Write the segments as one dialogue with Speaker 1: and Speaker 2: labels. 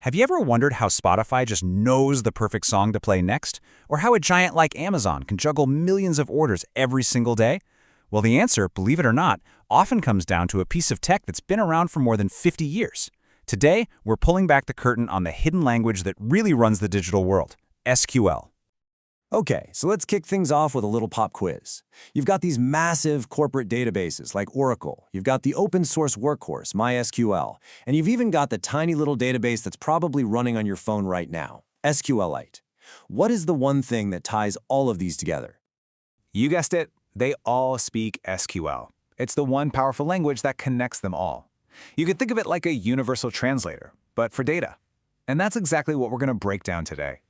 Speaker 1: Have you ever wondered how Spotify just knows the perfect song to play next? Or how a giant like Amazon can juggle millions of orders every single day? Well, the answer, believe it or not, often comes down to a piece of tech that's been around for more than 50 years. Today, we're pulling back the curtain on the hidden language that really runs the digital world, SQL.
Speaker 2: Okay, so let's kick things off with a little pop quiz. You've got these massive corporate databases like Oracle, you've got the open source workhorse, MySQL, and you've even got the tiny little database that's probably running on your phone right now, SQLite. What is the one thing that ties all of these together?
Speaker 3: You guessed it, they all speak SQL. It's the one powerful language that connects them all. You could think of it like a universal translator, but for data. And that's exactly what we're going to break down today.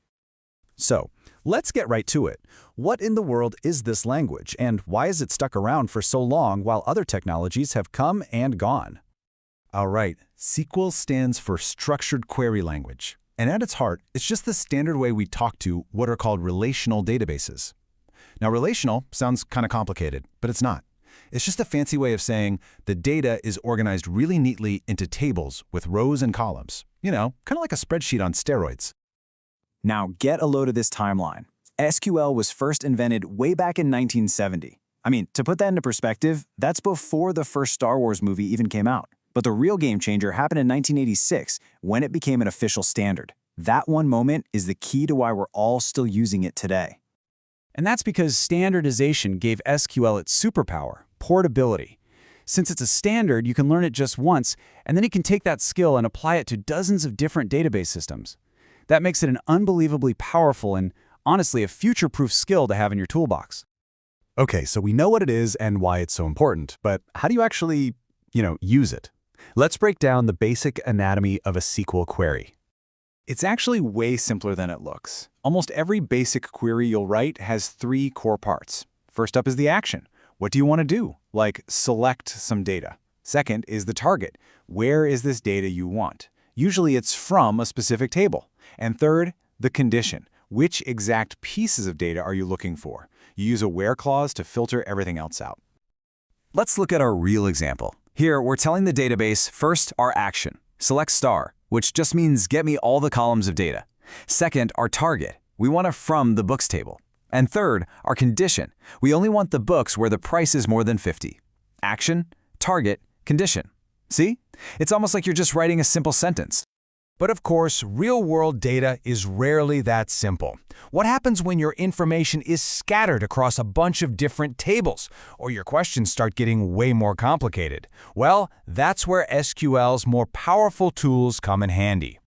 Speaker 4: So, let's get right to it. What in the world is this language, and why is it stuck around for so long while other technologies have come and gone? All right, SQL stands for Structured Query Language. And at its heart, it's just the standard way we talk to what are called relational databases. Now, relational sounds kind of complicated, but it's not. It's just a fancy way of saying the data is organized really neatly into tables with rows and columns. You know, kind of like a spreadsheet on steroids.
Speaker 2: Now, get a load of this timeline. SQL was first invented way back in 1970. I mean, to put that into perspective, that's before the first Star Wars movie even came out. But the real game changer happened in 1986 when it became an official standard. That one moment is the key to why we're all still using it today.
Speaker 1: And that's because standardization gave SQL its superpower, portability. Since it's a standard, you can learn it just once, and then you can take that skill and apply it to dozens of different database systems. That makes it an unbelievably powerful and, honestly, a future-proof skill to have in your toolbox.
Speaker 4: Okay, so we know what it is and why it's so important, but how do you actually, use it? Let's break down the basic anatomy of a SQL query.
Speaker 3: It's actually way simpler than it looks. Almost every basic query you'll write has three core parts. First up is the action. What do you want to do? Like select some data. Second is the target. Where is this data you want? Usually it's from a specific table. And third, the condition. Which exact pieces of data are you looking for? You use a where clause to filter everything else out.
Speaker 2: Let's look at our real example. Here, we're telling the database, first, our action. Select star, which just means get me all the columns of data. Second, our target. We want a from the books table. And third, our condition. We only want the books where the price is more than 50. Action, target, condition. See? It's almost like you're just writing a simple sentence.
Speaker 5: But of course, real-world data is rarely that simple. What happens when your information is scattered across a bunch of different tables, or your questions start getting way more complicated? Well, that's where SQL's more powerful tools come in handy.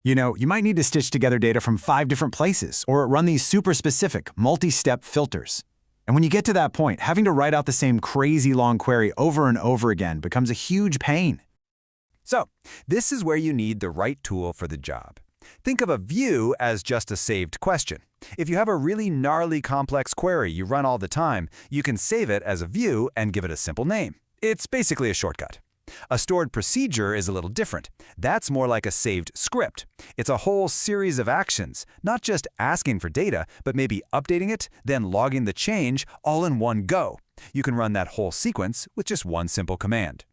Speaker 2: You might need to stitch together data from 5 different places, or run these super specific, multi-step filters. And when you get to that point, having to write out the same crazy long query over and over again becomes a huge pain.
Speaker 5: So, this is where you need the right tool for the job. Think of a view as just a saved question. If you have a really gnarly complex query you run all the time, you can save it as a view and give it a simple name. It's basically a shortcut. A stored procedure is a little different. That's more like a saved script. It's a whole series of actions, not just asking for data, but maybe updating it, then logging the change all in one go. You can run that whole sequence with just one simple command.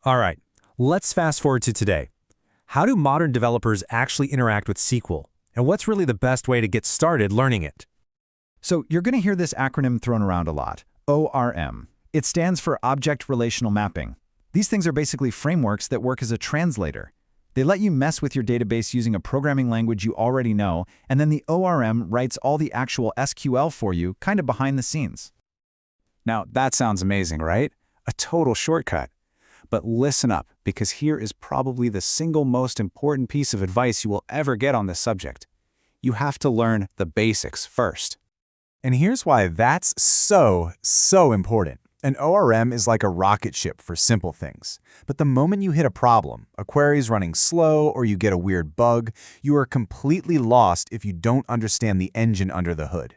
Speaker 6: All right. Let's fast forward to today. How do modern developers actually interact with SQL? And what's really the best way to get started learning it?
Speaker 4: So you're going to hear this acronym thrown around a lot, ORM. It stands for Object Relational Mapping. These things are basically frameworks that work as a translator. They let you mess with your database using a programming language you already know, and then the ORM writes all the actual SQL for you, kind of behind the scenes.
Speaker 3: Now, that sounds amazing, right? A total shortcut. But listen up, because here is probably the single most important piece of advice you will ever get on this subject. You have to learn the basics first.
Speaker 5: And here's why that's so important. An ORM is like a rocket ship for simple things. But the moment you hit a problem, a query's running slow or you get a weird bug, you are completely lost if you don't understand the engine under the hood.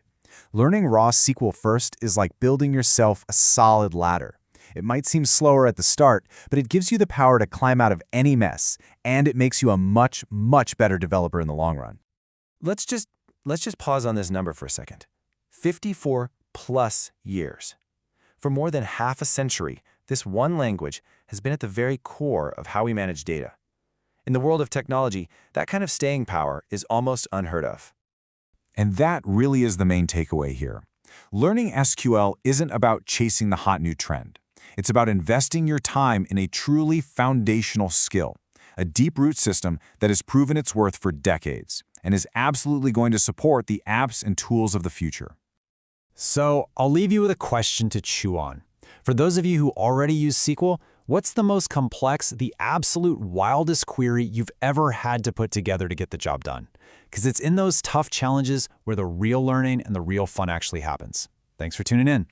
Speaker 5: Learning raw SQL first is like building yourself a solid ladder. It might seem slower at the start, but it gives you the power to climb out of any mess, and it makes you a much better developer in the long run.
Speaker 2: Let's just pause on this number for a second. 54 plus years. For more than half a century, this one language has been at the very core of how we manage data.
Speaker 5: In the world of technology, that kind of staying power is almost unheard of.
Speaker 2: And that really is the main takeaway here. Learning SQL isn't about chasing the hot new trend. It's about investing your time in a truly foundational skill, a deep-root system that has proven its worth for decades and is absolutely going to support the apps and tools of the future.
Speaker 4: So I'll leave you with a question to chew on. For those of you who already use SQL, what's the most complex, the absolute wildest query you've ever had to put together to get the job done? Because it's in those tough challenges where the real learning and the real fun actually happens. Thanks for tuning in.